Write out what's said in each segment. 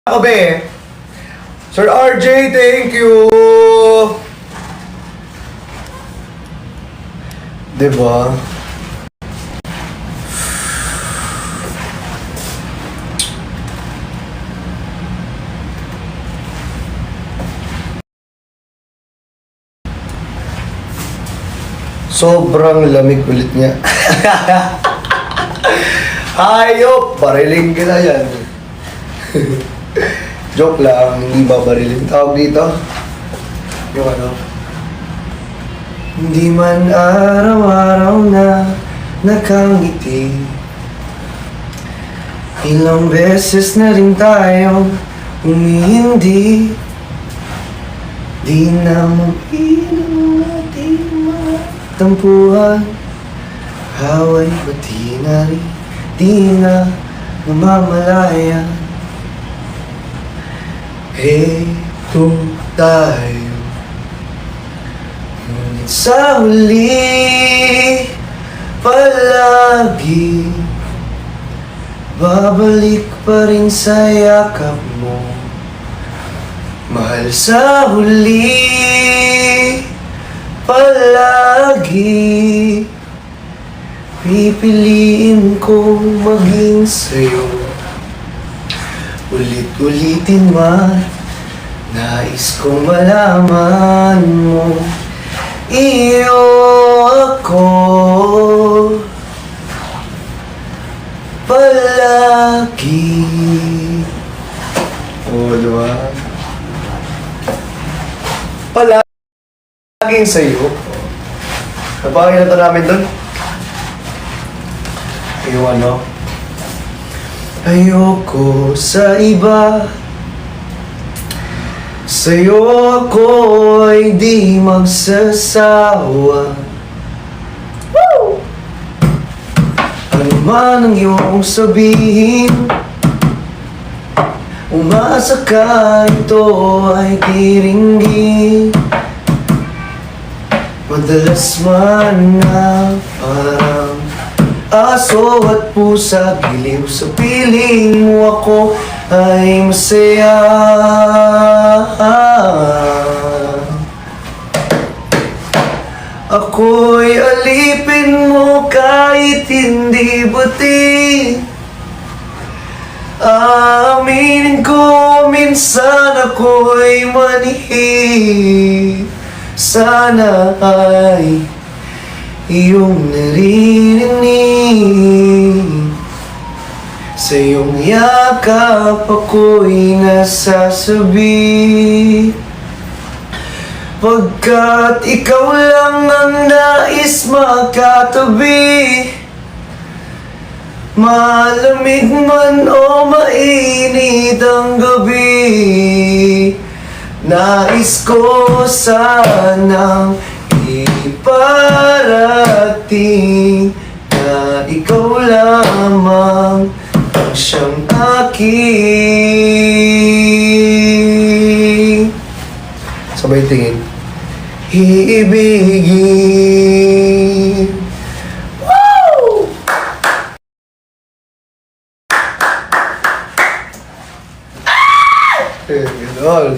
Ako be. Sir RJ, thank you. Diba? Sobrang lamig ulit niya. Hayop! Bariling kita yan. Joke lang, hindi babariling. Tawag dito. Yung ano. Hindi man araw-araw na nakangiti. Ilang beses na rin tayong umihindi. Di na mag-inom natin mga tampuhan. Haway pati na rin, di na namamalayan. Eto tayo, ngunit sa huli palagi babalik pa rin sa yakap mo. Mahal sa huli palagi pipiliin ko maging sa'yo. Ulit-ulitin man, nais kong malaman mo, iyo ako palagi. Diba? Palaging sa'yo. Napakinggan na ito namin dun. Yung ano? Ayoko sa iba, sa'yo ako ay di magsasawa. Woo! Ano man ang iyong sabihin, umasa ka ito ay tiringgin. Madalas man na parang aso at pusa, giliw sa piling mo ako ay masaya. Ako'y alipin mo kahit hindi buti. Aminin ko minsan ako'y manihi. Sana ay iyong naririnig. Sa iyong yakap ako'y nasasabi. Pagkat ikaw lang ang nais makatabi. Malamig man o mainit ang gabi, nais ko sanang iparating na ikaw lamang ang siyang aking sabay tingin iibigin. Woo! Ganon.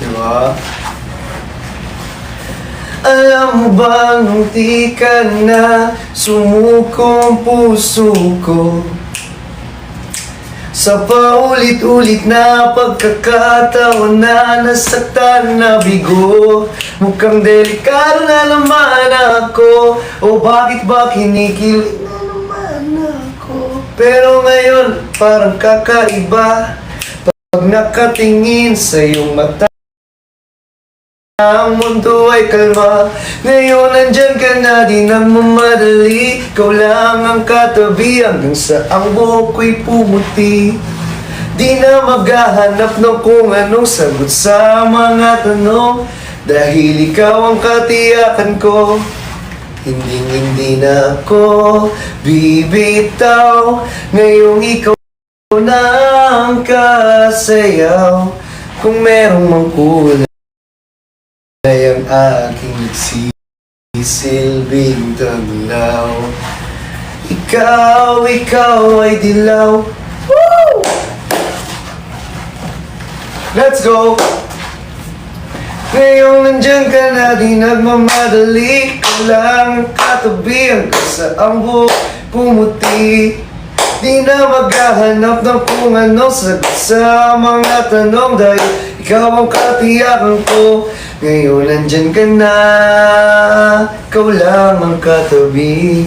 Diba? Alam mo ba nung di ka na sumuko ang puso ko sa paulit-ulit na pagkakataon na nasaktan na bigo? Mukhang delikado na naman ako, o bakit ba kinikilig na naman ako? Pero ngayon parang kakaiba pag nakatingin sa iyong mata. Ang mundo ay kalma, ngayon nandyan ka na, di na mamadali. Ikaw lang ang katabi hanggang sa ang buhok ko'y pumuti. Di na maghahanap ng kung anong sagot sa mga tanong, dahil ikaw ang katiyakan ko. Hindi na ako bibitaw, ngayong ikaw na ang kasayaw. Kung merong mangkulay ay ang aking nagsisilbing taglaw. Ikaw ay dilaw. Woo! Let's go! Ngayong nandyan ka na, di nagmamadali. Ikaw lang ang katabi hanggang sa ang buhok pumuti. Di na maghahanap ng kung ano sagot sa mga tanong, dahil ikaw ang katiyakan ko. Ngayon nandyan ka na, ikaw lang ang katabi.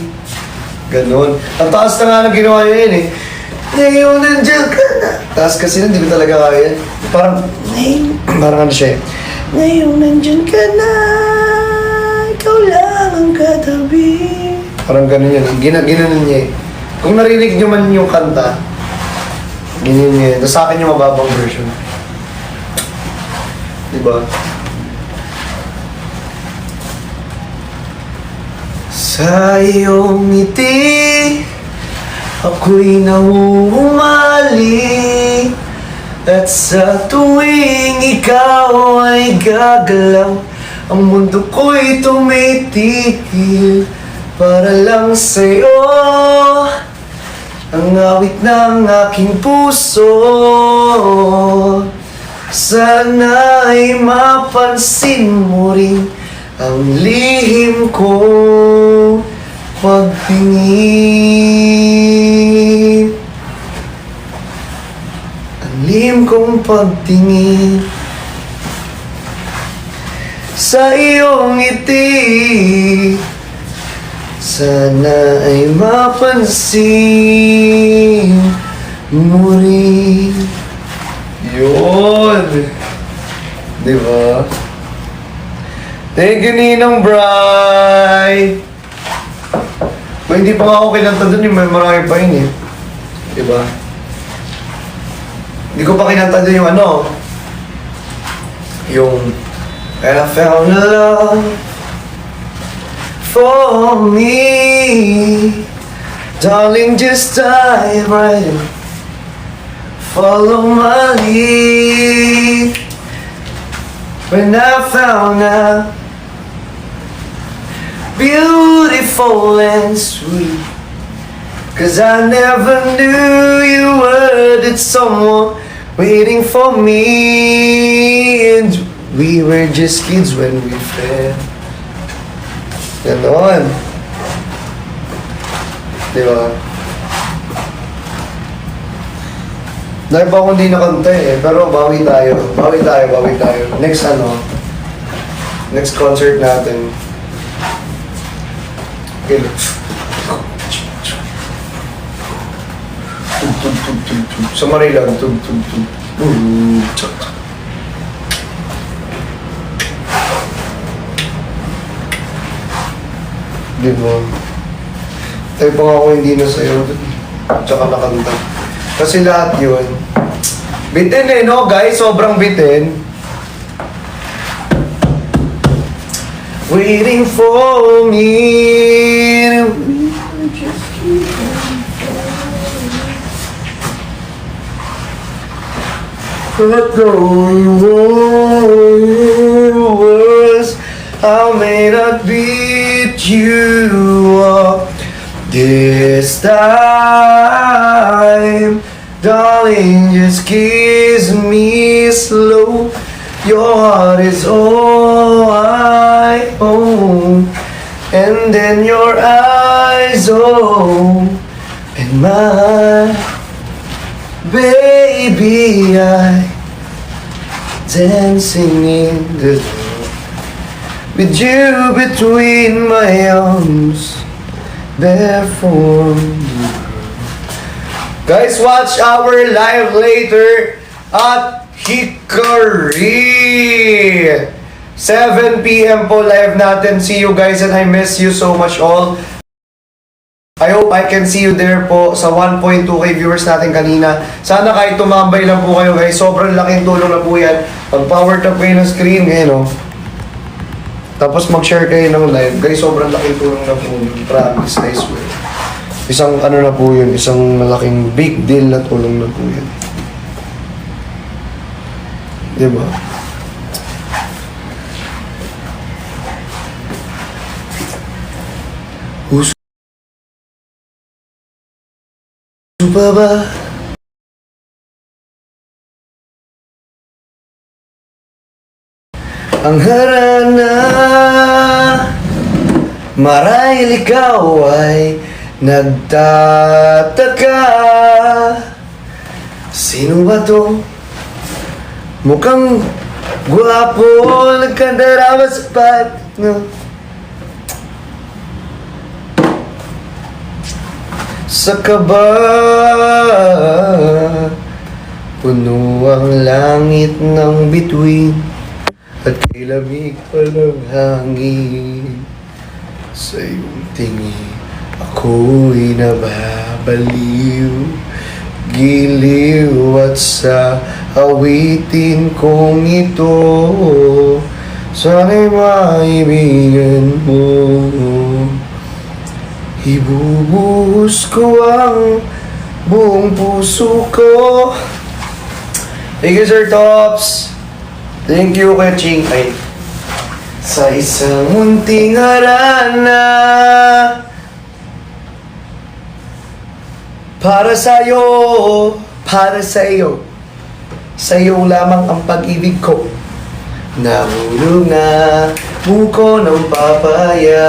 Ganon. Ang taas na nga ng ginawa niya yun eh. Ngayon nandyan ka na. Taas kasi hindi ko talaga kaya. Parang, parang ano siya eh. Ngayon nandyan ka na, ikaw lang ang katabi. Parang ganon yun. Ginanon niya eh. Kung narinig niyo man yung kanta, ganyan niya yun. Tapos sa akin yung mababang version. Diba? Sa iyong ngiti, ako'y nahuhumali. At sa tuwing ikaw ay gagalaw, ang mundo ko'y tumitigil para lang sa'yo. Ang awit ng aking puso, sana'y mapansin mo rin ang lihim kong pagtingin. Ang lihim kong pagtingin sa iyong ngiti, sana ay mapansin mo rin. Yun! Diba? Thank you, Ninong Bri! Ba, hindi pa nga ako kinanta dun, may marami pa yun eh. Diba? Hindi ko pa kinanta dun yung ano. Yung And I found a love for me. Darling, just dive right in. Follow my lead. When I found out, beautiful and sweet, 'cause I never knew you were that someone waiting for me. And we were just kids when we fell. Ganon. Diba? Dahil pa akong hindi nakanta eh, pero bawi tayo. Bawi tayo. Next ano, next concert natin. Okay. Tug. Sa Manila, tug. Diba? Tayo pa nga ako hindi na sa'yo. Tsaka nakanta. Kasi lahat yun. Bitin eh, no guys? Sobrang bitin. Waiting for me. But though it was, I may not beat you up this time. Darling, just kiss me slow. Your heart is all I own. And then your eyes open mine. Baby, I dancing in the dark with you between my arms, barefoot. Guys, watch our live later at Hickory. 7 p.m. po live natin. See you guys and I miss you so much all. I hope I can see you there po sa 1.2k viewers natin kanina. Sana kahit tumambay lang po kayo guys. Sobrang laking tulong na po yan. Pag-power tap kayo ng screen ngayon, no? Tapos mag-share kayo ng live. Guys, sobrang laking tulong na po yun. Promise, I swear. Isang ano na po yun. Isang malaking big deal na tulong na po yun. Diba? Who's pa ba? Ang harana, marahil ikaw ay nagtataka. Sino ba to? Mukhang gwapo, nagkandarawa sa pat, no? Sa kaba, puno ang langit ng bituin at kay lamig pa ng hangin. Sa iyong tingin, ako'y nababaliw, giliw at sa awitin kong ito, sana'y maibigan mo. Ibubuhos ko ang buong puso ko. Thank you, Sir Tops. Thank you, Kuya Ching. Ay. Sa isang munting harana, para sa'yo, para sa'yo, sa'yo lamang ang pag-ibig ko. Nahulog na buko ng papaya,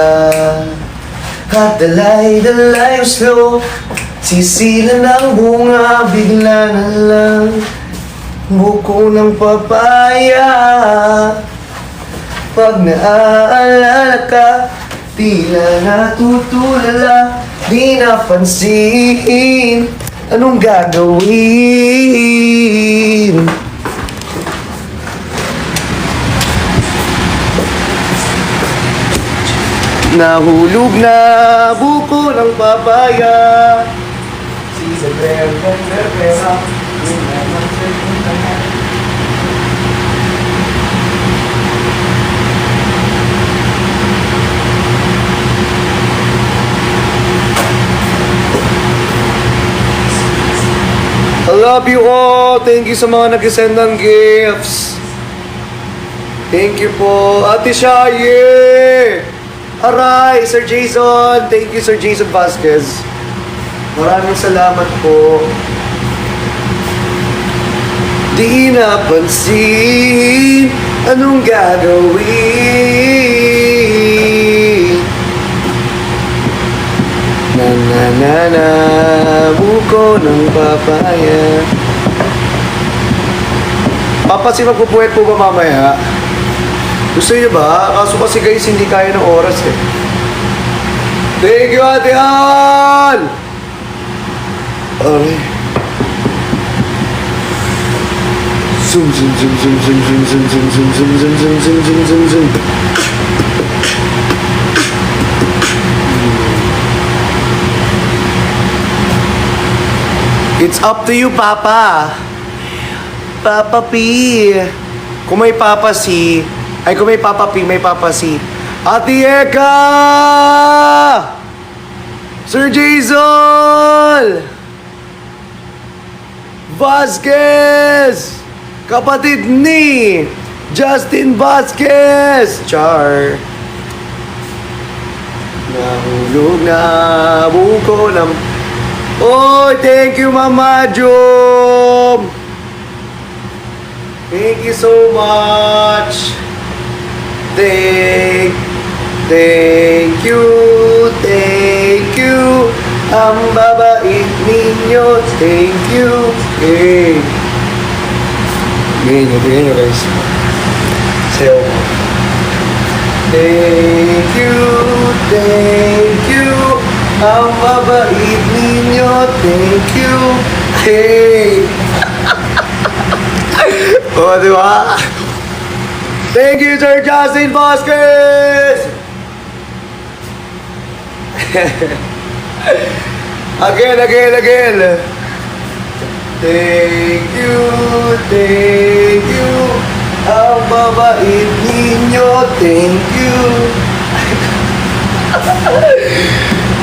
at dalay-dalay ang slow, sisila ng bunga, bigla na lang buko ng papaya. Pag naaalala ka, tila natutulala, di napansin, anong gagawin? Nahulog na buko ng papaya. Si Sabrera, I love you all. Thank you sa mga nag-send ng gifts. Thank you po. Ate Shaye! Aray, Sir Jason. Thank you, Sir Jason Vasquez. Maraming salamat po. Di napansin, anong gagawin? Na buko ng papaya. Papa, si magpupuwet po ba mamaya? Gusto niyo ba? Kaso kasi guys, hindi kaya ng oras eh. Thank you, Ate Al! Okay. Zoom, zoom, zoom, zoom, zoom, zoom, zoom, zoom, zoom, zoom, zoom, zoom, zoom, zoom, zoom, zoom. It's up to you, Papa. Papa P. Kung may Papa C, ay kung may Papa P, may Papa C. Ate Eka! Sir Jason! Vasquez! Kapatid ni Justin Vasquez! Char! Nahulog na buko ng... Oh, thank you, Mama Jom! Thank you so much! Thank you, thank you. Ang babait ninyo, thank you. Hey. Bigyan nyo guys. Sayo mo. Thank you, thank you. Ang babait ninyo, thank you. Hey. O, diba? Thank you, Sir Justin Vasquez! Again. Thank you. Ang babait ninyo, thank you.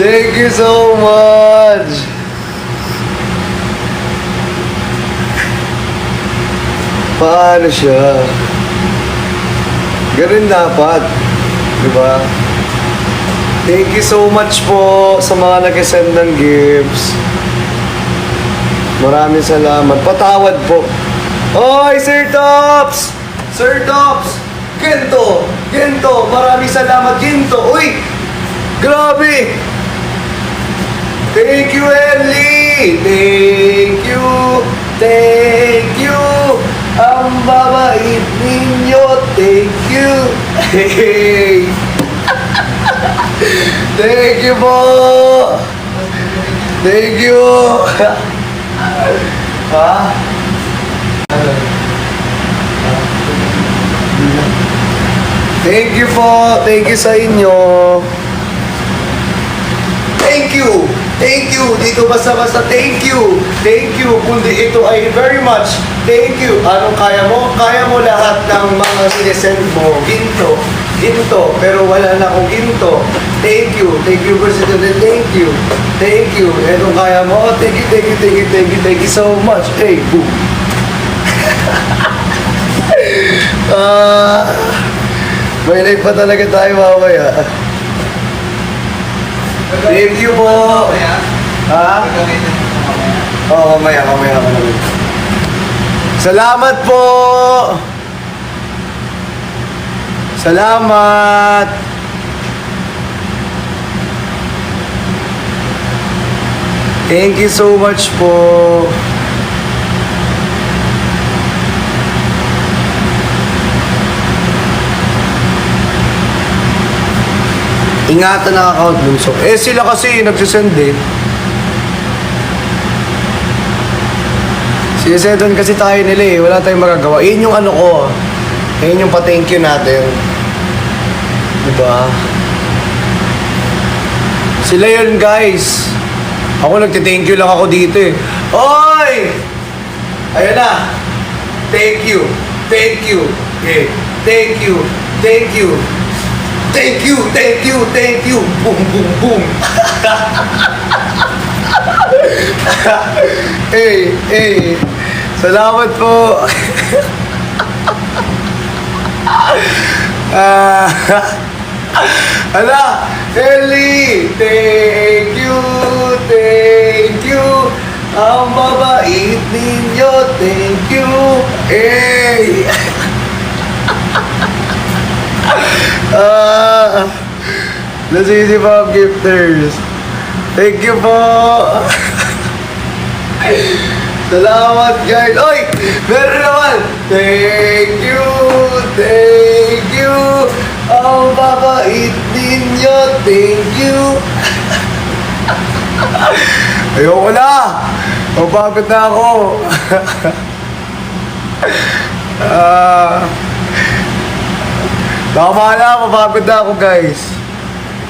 Thank you so much. Paano siya? Ganun dapat. Diba? Thank you so much po sa mga nag-send ng gifts. Maraming salamat. Patawad po. Oy, Sir Tops! Sir Tops! Ginto! Ginto! Maraming salamat, Ginto! Uy! Grabe! Thank you, Ellie! Thank you! Thank you! Ang babait ninyo! Thank you! Hey! Thank you po! Thank you! Ha? Thank you po. Thank you sa inyo. Thank you. Thank you. Dito basta-basta thank you. Thank you. Kundi ito ay very much. Thank you. Anong kaya mo? Kaya mo lahat ng mga sinesend mo. Ginto. Ginto. Pero wala na akong ginto. Thank you. Thank you, President. Thank you. Thank you. Anong kaya mo? Thank you, thank you, thank you, thank you, thank you so much. Hey, boom. May live pa talaga tayo mamaya. Thank you po. Ha? Oo, mamaya ka naman. Salamat po. Salamat. Thank you so much po. Ingatan ang account bunso. Eh sila kasi nagsisend eh. Sinesendan kasi tayo nila eh. Wala tayong magagawa. Yun yung ano ko. Yun yung pa-thank you natin. Diba? Sila yun guys. Ako nagti-thank you lang ako dito eh. Oy! Ayan na. Thank you. Thank you. Okay. Thank you. Thank you. Thank you, thank you, thank you. Boom, boom, boom. Hey, hey. Salamat po. Ala, Ellie. Thank you, thank you. Ang babait ninyo. Thank you. Hey. Nasisi pa ang gifters. Thank you po. Salamat guys. Oy! Meron naman. Thank you. Thank you. Ang babait ninyo. Thank you. Ayoko na. Mapagod na ako. Tama na, mapagod na ako guys.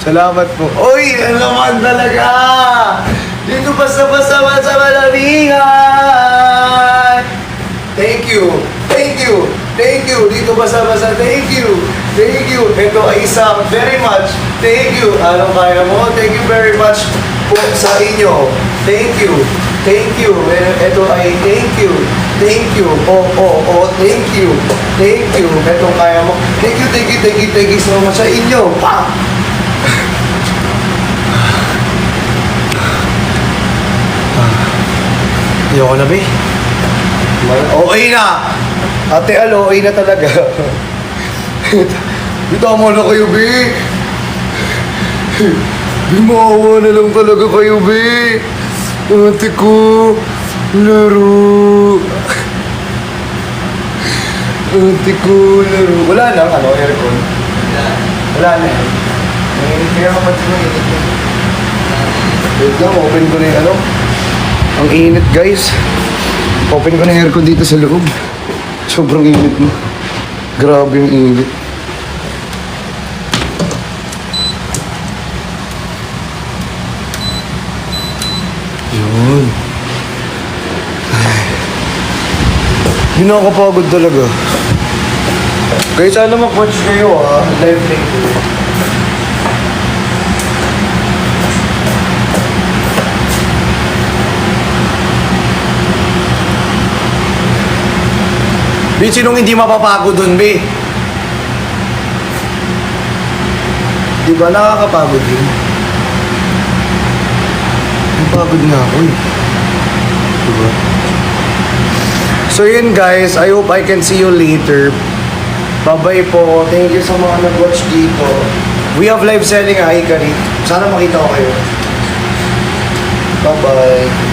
Salamat po. Uy, ano naman talaga? Dito basta-basta sa malamingan. Thank you. Thank you. Thank you. Dito basta-basta. Thank you. Thank you. Ito ay isang very much. Thank you. Anong kaya mo? Thank you very much po sa inyo. Thank you. Thank you. Ito ay thank you. Thank you. Thank you. Thank you. Itong kaya mo. Thank you, thank you, thank you, thank you so much sa inyo. Pa! Ayoko na, be. Okay na. Ate Al, okay na talaga. Tama na kayo, be. Maawa na lang talaga kayo, be. Ate ko. Laro. Ate ko, laro. Wala lang, aircon. Wala na yan. Kaya kapatid mo, init na. Wait lang, open ko na yung Ang init, guys. Open ko na yung aircon dito sa loob. Sobrang init mo. Grabe yung init. Yun. Hindi nakakapagod talaga. Guys, sana mag-watch kayo live link. Be, sinong hindi mapapagod dun, be? Di ba nakakapagod yun? Napagod na ako eh. Di ba? So yun guys, I hope I can see you later. Bye-bye po. Thank you sa mga nag-watch dito. We have live selling, Hikari. Sana makita ko kayo. Bye-bye.